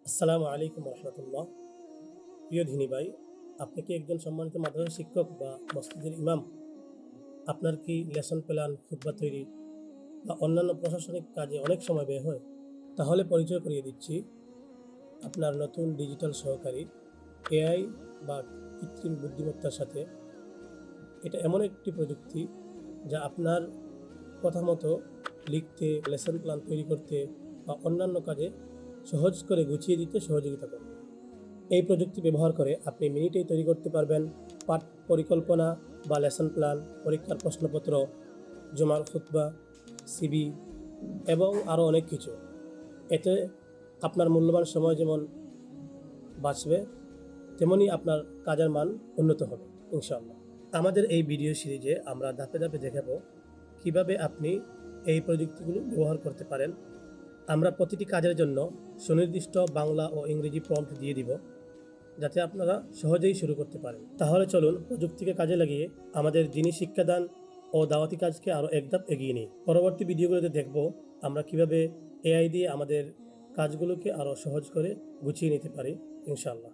আসসালামু আলাইকুম রহমতুল্লাহ। প্রিয় ধিনী ভাই, আপনি কি একজন সম্মানিত মাদ্রাসা শিক্ষক বা মসজিদের ইমাম? আপনার কি লেসন প্ল্যান, খুতবা তৈরি বা অন্যান্য প্রশাসনিক কাজে অনেক সময় ব্যয় হয়? তাহলে পরিচয় করিয়ে দিচ্ছি আপনার নতুন ডিজিটাল সহকারী এআই বা কৃত্রিম বুদ্ধিমত্তার সাথে। এটা এমন একটি প্রযুক্তি যা আপনার কথা মতো লিখতে, লেসন প্ল্যান তৈরি করতে বা অন্যান্য কাজে সহজ করে গুছিয়ে দিতে সহযোগিতা করবে। এই প্রযুক্তি ব্যবহার করে আপনি মিনিটেই তৈরি করতে পারবেন পাঠ পরিকল্পনা বা লেসন প্ল্যান, পরীক্ষার প্রশ্নপত্র, জমার খুতবা, সিবি এবং আরও অনেক কিছু। এতে আপনার মূল্যবান সময় যেমন বাঁচবে, তেমনই আপনার কাজের মান উন্নত হবে ইনশাআল্লাহ। আমাদের এই ভিডিও সিরিজে আমরা ধাপে ধাপে দেখাবো কিভাবে আপনি এই প্রযুক্তিগুলো ব্যবহার করতে পারেন। আমরা প্রতিটি কাজের জন্য সুনির্দিষ্ট বাংলা ও ইংরেজি প্রম্পট দিয়ে দিব, যাতে আপনারা সহজেই শুরু করতে পারেন। তাহলে চলুন প্রযুক্তিকে কাজে লাগিয়ে আমাদের দিনী শিক্ষাদান ও দাওয়াতি কাজকে আরও এক ধাপ এগিয়ে নিই। পরবর্তী ভিডিওগুলোতে দেখব আমরা কিভাবে এআই দিয়ে আমাদের কাজগুলোকে আরও সহজ করে গুছিয়ে নিতে পারি ইনশাআল্লাহ।